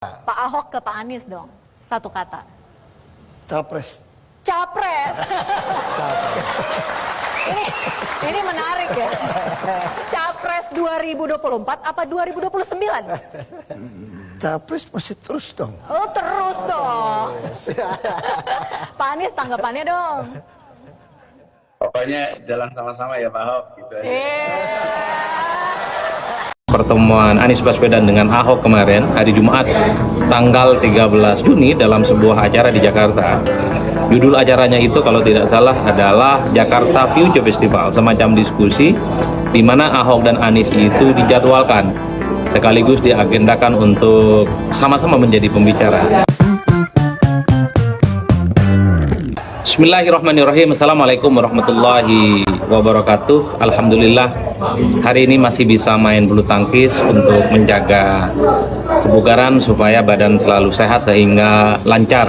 Pak Ahok ke Pak Anies dong, satu kata. Capres. Capres. ini menarik ya. Capres 2024 apa 2029? Capres masih terus dong. Oh terus dong. Pak Anies tanggapannya dong. Pokoknya jalan sama-sama ya Pak Ahok gitu aja. Pertemuan Anies Baswedan dengan Ahok kemarin hari Jumat tanggal 13 Juni dalam sebuah acara di Jakarta. Judul acaranya itu kalau tidak salah adalah Jakarta Future Festival, semacam diskusi di mana Ahok dan Anies itu dijadwalkan sekaligus diagendakan untuk sama-sama menjadi pembicara. Bismillahirrahmanirrahim. Assalamualaikum warahmatullahi wabarakatuh. Alhamdulillah hari ini masih bisa main bulu tangkis untuk menjaga kebugaran supaya badan selalu sehat sehingga lancar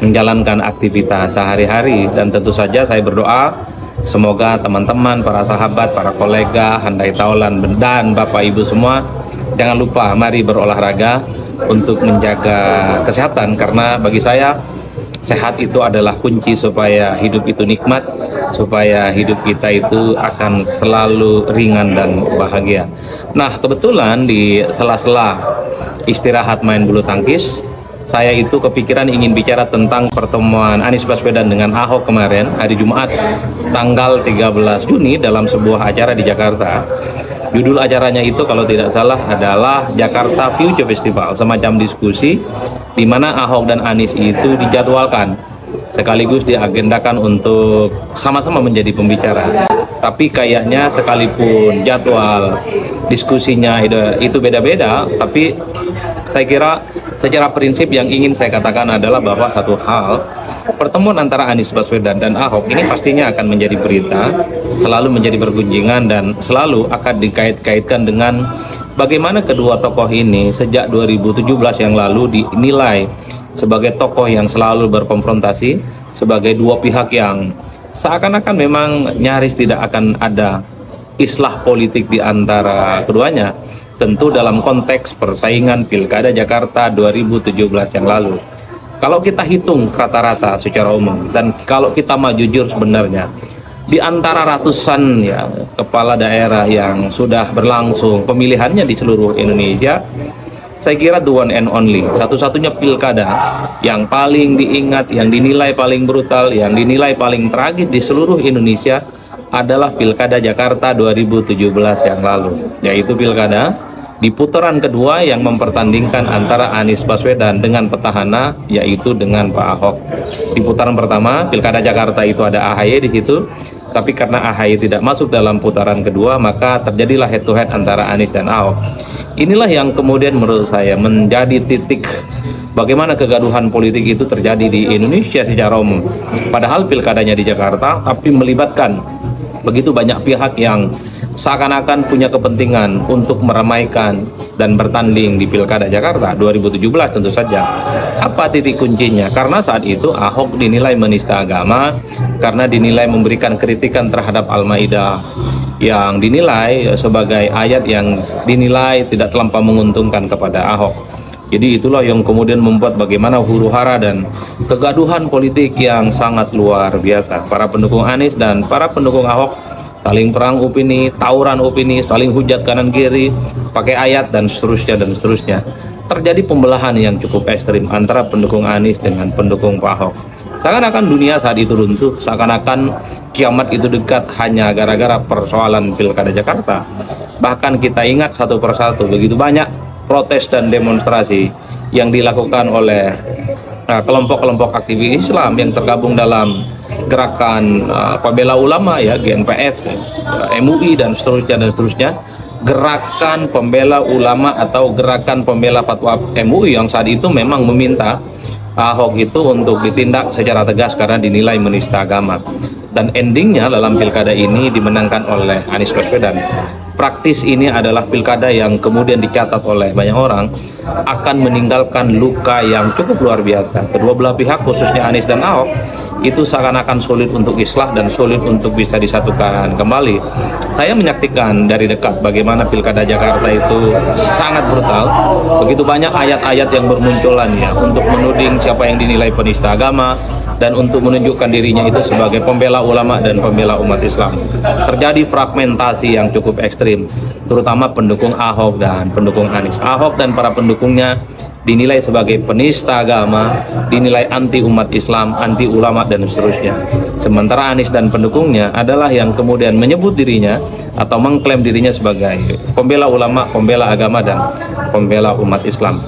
menjalankan aktivitas sehari-hari. Dan tentu saja saya berdoa semoga teman-teman, para sahabat, para kolega, handai taulan dan Bapak Ibu semua jangan lupa mari berolahraga untuk menjaga kesehatan, karena bagi saya sehat itu adalah kunci supaya hidup itu nikmat, supaya hidup kita itu akan selalu ringan dan bahagia. Nah, kebetulan di sela-sela istirahat main bulu tangkis, saya itu kepikiran ingin bicara tentang pertemuan Anies Baswedan dengan Ahok kemarin hari Jumat tanggal 13 Juni dalam sebuah acara di Jakarta. Judul acaranya itu kalau tidak salah adalah Jakarta Future Festival, semacam diskusi di mana Ahok dan Anies itu dijadwalkan sekaligus diagendakan untuk sama-sama menjadi pembicara. Tapi kayaknya sekalipun jadwal diskusinya itu beda-beda, tapi saya kira secara prinsip yang ingin saya katakan adalah bahwa satu hal, pertemuan antara Anies Baswedan dan Ahok ini pastinya akan menjadi berita, selalu menjadi bergunjingan, dan selalu akan dikait-kaitkan dengan bagaimana kedua tokoh ini sejak 2017 yang lalu dinilai sebagai tokoh yang selalu berkonfrontasi, sebagai dua pihak yang seakan-akan memang nyaris tidak akan ada islah politik di antara keduanya, tentu dalam konteks persaingan Pilkada Jakarta 2017 yang lalu. Kalau kita hitung rata-rata secara umum, dan kalau kita mau jujur sebenarnya, di antara ratusan ya kepala daerah yang sudah berlangsung pemilihannya di seluruh Indonesia, saya kira the one and only, satu-satunya pilkada yang paling diingat, yang dinilai paling brutal, yang dinilai paling tragis di seluruh Indonesia adalah Pilkada Jakarta 2017 yang lalu, yaitu pilkada di putaran kedua yang mempertandingkan antara Anies Baswedan dengan petahana, yaitu dengan Pak Ahok. Di putaran pertama Pilkada Jakarta itu ada AHY di situ, tapi karena AHY tidak masuk dalam putaran kedua, maka terjadilah head to head antara Anies dan Ahok. Inilah yang kemudian menurut saya menjadi titik bagaimana kegaduhan politik itu terjadi di Indonesia secara umum. Padahal pilkadanya di Jakarta, tapi melibatkan begitu banyak pihak yang seakan-akan punya kepentingan untuk meramaikan dan bertanding di Pilkada Jakarta 2017 tentu saja. Apa titik kuncinya? Karena saat itu Ahok dinilai menista agama, karena dinilai memberikan kritikan terhadap Al-Maidah yang dinilai sebagai ayat yang dinilai tidak terlampau menguntungkan kepada Ahok. Jadi itulah yang kemudian membuat bagaimana huru-hara dan kegaduhan politik yang sangat luar biasa. Para pendukung Anies dan para pendukung Ahok saling perang opini, tawuran opini, saling hujat kanan kiri, pakai ayat dan seterusnya dan seterusnya. Terjadi pembelahan yang cukup ekstrim antara pendukung Anies dengan pendukung Pak Ahok. Seakan-akan dunia saat itu runtuh, seakan-akan kiamat itu dekat hanya gara-gara persoalan Pilkada Jakarta. Bahkan kita ingat satu persatu begitu banyak protes dan demonstrasi yang dilakukan oleh kelompok-kelompok aktivis Islam yang tergabung dalam gerakan pembela ulama ya, GNPF, MUI dan seterusnya. Gerakan pembela ulama atau gerakan pembela fatwa MUI yang saat itu memang meminta Ahok itu untuk ditindak secara tegas karena dinilai menista agama. Dan endingnya dalam pilkada ini dimenangkan oleh Anies Baswedan. Praktis ini adalah pilkada yang kemudian dicatat oleh banyak orang akan meninggalkan luka yang cukup luar biasa. Kedua belah pihak khususnya Anies dan Ahok itu seakan-akan sulit untuk islah dan sulit untuk bisa disatukan kembali. Saya menyaksikan dari dekat bagaimana Pilkada Jakarta itu sangat brutal. Begitu banyak ayat-ayat yang bermunculan ya untuk menuding siapa yang dinilai penista agama dan untuk menunjukkan dirinya itu sebagai pembela ulama dan pembela umat Islam. Terjadi fragmentasi yang cukup ekstrim, terutama pendukung Ahok dan pendukung Anies. Ahok dan para pendukungnya dinilai sebagai penista agama, dinilai anti umat Islam, anti ulama dan seterusnya. Sementara Anies dan pendukungnya adalah yang kemudian menyebut dirinya atau mengklaim dirinya sebagai pembela ulama, pembela agama dan pembela umat Islam.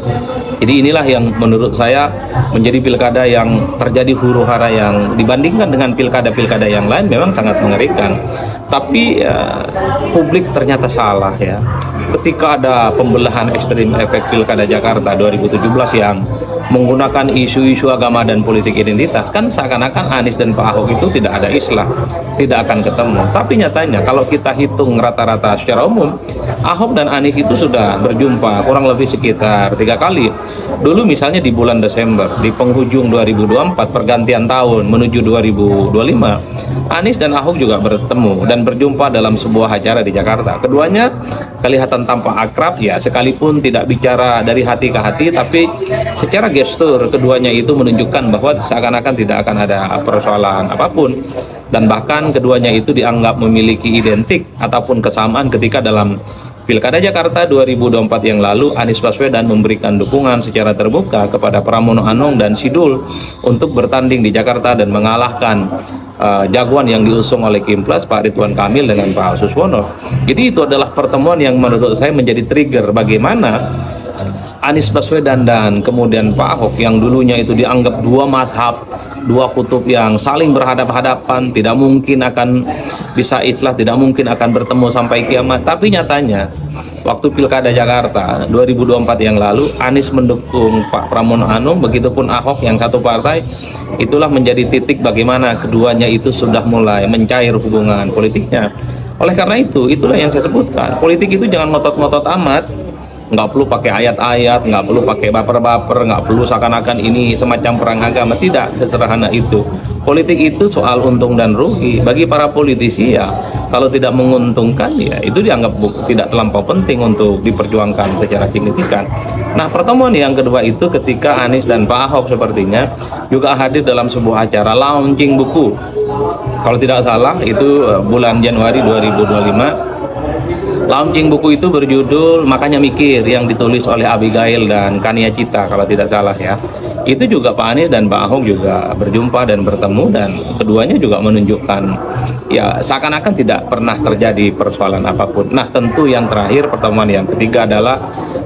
Jadi inilah yang menurut saya menjadi pilkada yang terjadi huru-hara yang dibandingkan dengan pilkada-pilkada yang lain memang sangat mengerikan. Tapi publik ternyata salah ya. Ketika ada pembelahan ekstrim efek Pilkada Jakarta 2017 yang menggunakan isu-isu agama dan politik identitas, kan seakan-akan Anies dan Pak Ahok itu tidak ada islah, tidak akan ketemu. Tapi nyatanya kalau kita hitung rata-rata secara umum, Ahok dan Anies itu sudah berjumpa kurang lebih sekitar 3 kali. Dulu misalnya di bulan Desember, di penghujung 2024 pergantian tahun menuju 2025, Anies dan Ahok juga bertemu dan berjumpa dalam sebuah acara di Jakarta. Keduanya kelihatan tampak akrab ya, sekalipun tidak bicara dari hati ke hati, tapi secara gestur keduanya itu menunjukkan bahwa seakan-akan tidak akan ada persoalan apapun, dan bahkan keduanya itu dianggap memiliki identik ataupun kesamaan ketika dalam Pilkada Jakarta 2024 yang lalu Anies Baswedan memberikan dukungan secara terbuka kepada Pramono Anung dan Sidul untuk bertanding di Jakarta dan mengalahkan jagoan yang diusung oleh Kimplas Pak Ridwan Kamil dengan Pak Suswono. Jadi itu adalah pertemuan yang menurut saya menjadi trigger bagaimana Anies Baswedan dan kemudian Pak Ahok yang dulunya itu dianggap dua mazhab, dua kutub yang saling berhadap-hadapan, tidak mungkin akan bisa islah, tidak mungkin akan bertemu sampai kiamat. Tapi nyatanya waktu Pilkada Jakarta 2024 yang lalu Anies mendukung Pak Pramono Anung, begitupun Ahok yang satu partai. Itulah menjadi titik bagaimana keduanya itu sudah mulai mencair hubungan politiknya. Oleh karena itu, itulah yang saya sebutkan, politik itu jangan ngotot-ngotot amat. Nggak perlu pakai ayat-ayat, nggak perlu pakai baper-baper, nggak perlu seakan-akan ini semacam perang agama. Tidak sederhana itu. Politik itu soal untung dan rugi. Bagi para politisi ya, kalau tidak menguntungkan ya itu dianggap tidak terlampau penting untuk diperjuangkan secara signifikan. Nah, pertemuan yang kedua itu ketika Anies dan Pak Ahok sepertinya juga hadir dalam sebuah acara launching buku. Kalau tidak salah itu bulan Januari 2025. Launching buku itu berjudul Makanya Mikir, yang ditulis oleh Abigail dan Kania Cita kalau tidak salah ya. Itu juga Pak Anies dan Pak Ahok juga berjumpa dan bertemu, dan keduanya juga menunjukkan ya seakan-akan tidak pernah terjadi persoalan apapun. Nah, tentu yang terakhir, pertemuan yang ketiga adalah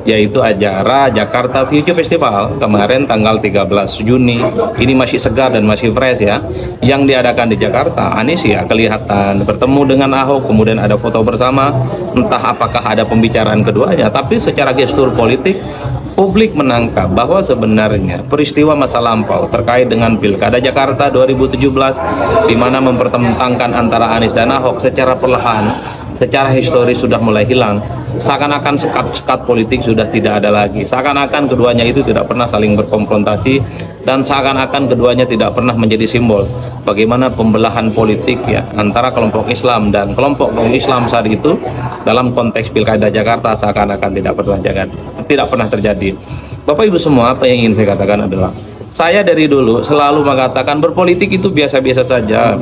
yaitu acara Jakarta Future Festival kemarin tanggal 13 Juni. Ini masih segar dan masih fresh ya, yang diadakan di Jakarta. Anies ya kelihatan bertemu dengan Ahok, kemudian ada foto bersama. Entah apakah ada pembicaraan keduanya, tapi secara gestur politik publik menangkap bahwa sebenarnya peristiwa masa lampau terkait dengan Pilkada Jakarta 2017 di mana mempertentangkan antara Anies dan Ahok secara perlahan, secara historis sudah mulai hilang. Seakan-akan sekat-sekat politik sudah tidak ada lagi. Seakan-akan keduanya itu tidak pernah saling berkonfrontasi, dan seakan-akan keduanya tidak pernah menjadi simbol bagaimana pembelahan politik ya antara kelompok Islam dan kelompok non-Islam saat itu dalam konteks Pilkada Jakarta seakan-akan tidak pernah terjadi. Bapak Ibu semua, apa yang ingin saya katakan adalah saya dari dulu selalu mengatakan berpolitik itu biasa-biasa saja.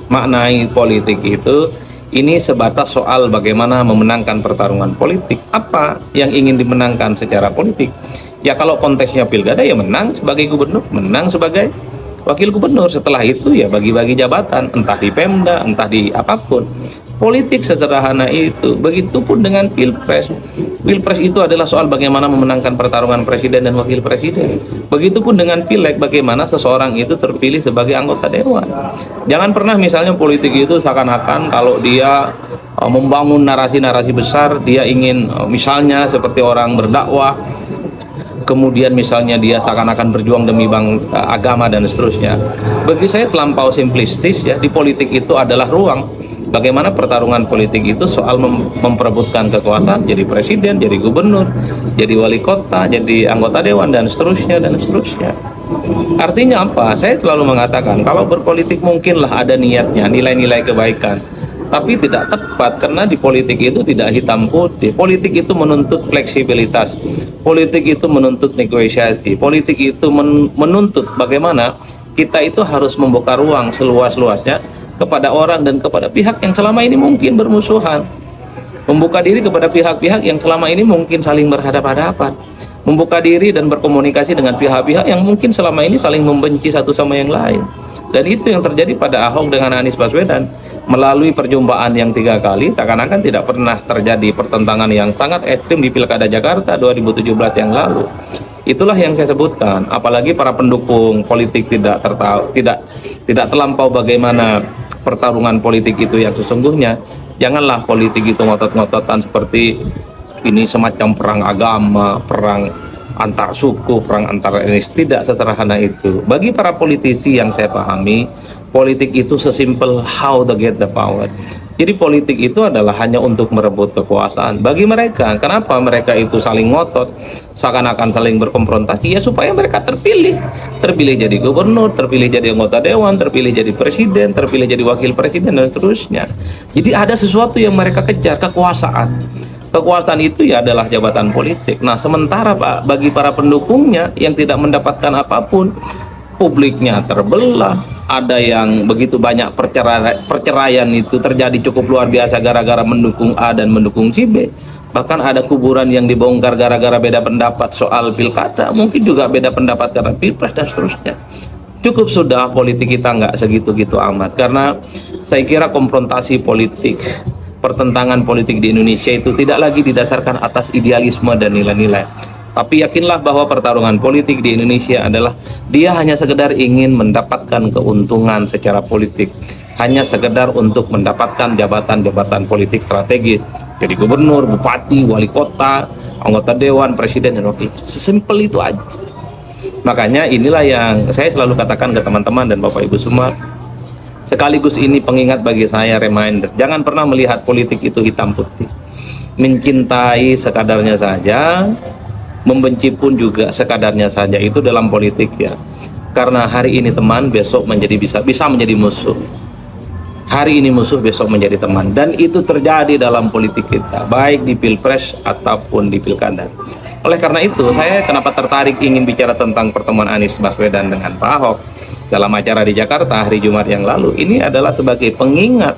Maknai politik itu ini sebatas soal bagaimana memenangkan pertarungan politik. Apa yang ingin dimenangkan secara politik? Ya kalau konteksnya pilkada ya menang sebagai gubernur, menang sebagai wakil gubernur. Setelah itu ya bagi-bagi jabatan, entah di Pemda, entah di apapun. Politik sederhana itu. Begitupun dengan Pilpres. Pilpres itu adalah soal bagaimana memenangkan pertarungan presiden dan wakil presiden. Begitupun dengan Pileg, bagaimana seseorang itu terpilih sebagai anggota dewan. Jangan pernah misalnya politik itu seakan-akan kalau dia membangun narasi-narasi besar, dia ingin misalnya seperti orang berdakwah, kemudian misalnya dia seakan-akan berjuang demi agama dan seterusnya. Bagi saya terlampau simplistis ya. Di politik itu adalah ruang Bagaimana pertarungan politik itu soal memperebutkan kekuasaan, jadi presiden, jadi gubernur, jadi wali kota, jadi anggota dewan, dan seterusnya, dan seterusnya. Artinya apa? Saya selalu mengatakan, kalau berpolitik mungkinlah ada niatnya, nilai-nilai kebaikan, tapi tidak tepat, karena di politik itu tidak hitam putih. Politik itu menuntut fleksibilitas, politik itu menuntut negosiasi, politik itu menuntut bagaimana kita itu harus membuka ruang seluas-luasnya kepada orang dan kepada pihak yang selama ini mungkin bermusuhan, membuka diri kepada pihak-pihak yang selama ini mungkin saling berhadapan-hadapan, membuka diri dan berkomunikasi dengan pihak-pihak yang mungkin selama ini saling membenci satu sama yang lain. Dan itu yang terjadi pada Ahok dengan Anies Baswedan. Melalui perjumpaan yang 3 kali, seakan-akan tidak pernah terjadi pertentangan yang sangat ekstrim di Pilkada Jakarta 2017 yang lalu. Itulah yang saya sebutkan. Apalagi para pendukung politik tidak terlampau bagaimana pertarungan politik itu yang sesungguhnya. Janganlah politik itu ngotot-ngototan seperti ini, semacam perang agama, perang antar suku, perang antar etnis. Tidak sesederhana itu. Bagi para politisi yang saya pahami, politik itu sesimpel how to get the power. Jadi politik itu adalah hanya untuk merebut kekuasaan. Bagi mereka, kenapa mereka itu saling ngotot, seakan-akan saling berkonfrontasi, ya supaya mereka terpilih jadi gubernur, terpilih jadi anggota dewan, terpilih jadi presiden, terpilih jadi wakil presiden, dan seterusnya. Jadi ada sesuatu yang mereka kejar, kekuasaan. Kekuasaan itu ya adalah jabatan politik. Nah, sementara Pak, bagi para pendukungnya yang tidak mendapatkan apapun, publiknya terbelah, ada yang begitu banyak perceraian itu terjadi cukup luar biasa gara-gara mendukung A dan mendukung si B. Bahkan ada kuburan yang dibongkar gara-gara beda pendapat soal pilkada, mungkin juga beda pendapat karena pilpres dan seterusnya. Cukup sudah politik kita nggak segitu-gitu amat, karena saya kira konfrontasi politik, pertentangan politik di Indonesia itu tidak lagi didasarkan atas idealisme dan nilai-nilai. Tapi yakinlah bahwa pertarungan politik di Indonesia adalah dia hanya sekedar ingin mendapatkan keuntungan secara politik, hanya sekedar untuk mendapatkan jabatan-jabatan politik strategis, jadi gubernur, bupati, wali kota, anggota dewan, presiden, dan wakil. Sesimpel itu aja. Makanya inilah yang saya selalu katakan ke teman-teman dan Bapak Ibu semua, sekaligus ini pengingat bagi saya, reminder, jangan pernah melihat politik itu hitam putih. Mencintai sekadarnya saja, membenci pun juga sekadarnya saja, itu dalam politik ya. Karena hari ini teman, besok bisa menjadi musuh. Hari ini musuh, besok menjadi teman, dan itu terjadi dalam politik kita, baik di pilpres ataupun di pilkada. Oleh karena itu, saya kenapa tertarik ingin bicara tentang pertemuan Anies Baswedan dengan Pak Ahok dalam acara di Jakarta hari Jumat yang lalu. Ini adalah sebagai pengingat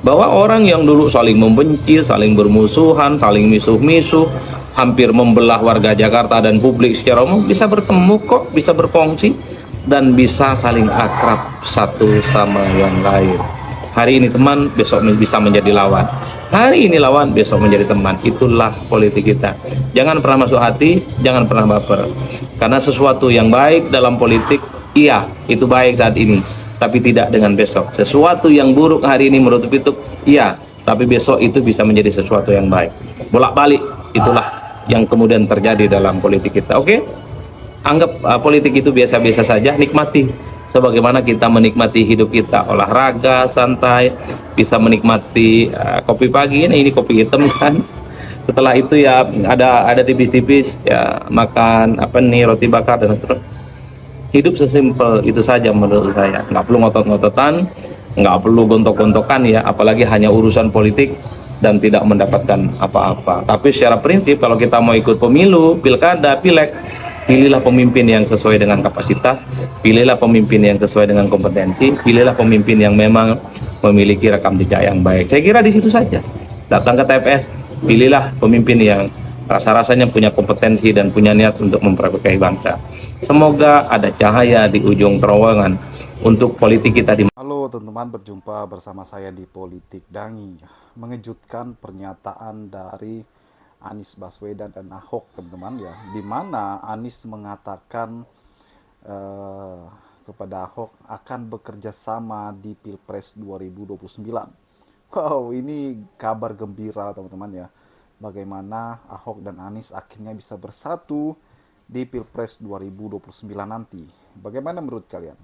bahwa orang yang dulu saling membenci, saling bermusuhan, saling misuh-misuh, hampir membelah warga Jakarta dan publik secara umum, bisa bertemu kok, bisa berkongsi, dan bisa saling akrab satu sama yang lain. Hari ini teman, besok bisa menjadi lawan. Hari ini lawan, besok menjadi teman. Itulah politik kita. Jangan pernah masuk hati, jangan pernah baper. Karena sesuatu yang baik dalam politik, iya, itu baik saat ini, tapi tidak dengan besok. Sesuatu yang buruk hari ini menurut itu, iya, tapi besok itu bisa menjadi sesuatu yang baik. Bolak-balik, itulah yang kemudian terjadi dalam politik kita. Oke? Anggap politik itu biasa-biasa saja, nikmati sebagaimana kita menikmati hidup kita, olahraga santai, bisa menikmati kopi pagi, ini kopi hitam kan. Setelah itu ya ada tipis-tipis ya, makan roti bakar dan seterusnya. Hidup sesimpel itu saja menurut saya. Nggak perlu ngotot-ngototan, nggak perlu gontok-gontokan ya, apalagi hanya urusan politik dan tidak mendapatkan apa-apa. Tapi secara prinsip, kalau kita mau ikut pemilu, pilkada, pileg, pilihlah pemimpin yang sesuai dengan kapasitas, pilihlah pemimpin yang sesuai dengan kompetensi, pilihlah pemimpin yang memang memiliki rekam jejak yang baik. Saya kira di situ saja. Datang ke TPS, pilihlah pemimpin yang rasa-rasanya punya kompetensi dan punya niat untuk memperbaiki bangsa. Semoga ada cahaya di ujung terowongan untuk politik kita di. Halo teman-teman, berjumpa bersama saya di Politik Dangi. Mengejutkan pernyataan dari Anies Baswedan dan Ahok, teman-teman ya, di mana Anies mengatakan kepada Ahok akan bekerja sama di Pilpres 2029. Wow, ini kabar gembira teman-teman ya. Bagaimana Ahok dan Anies akhirnya bisa bersatu di Pilpres 2029 nanti. Bagaimana menurut kalian?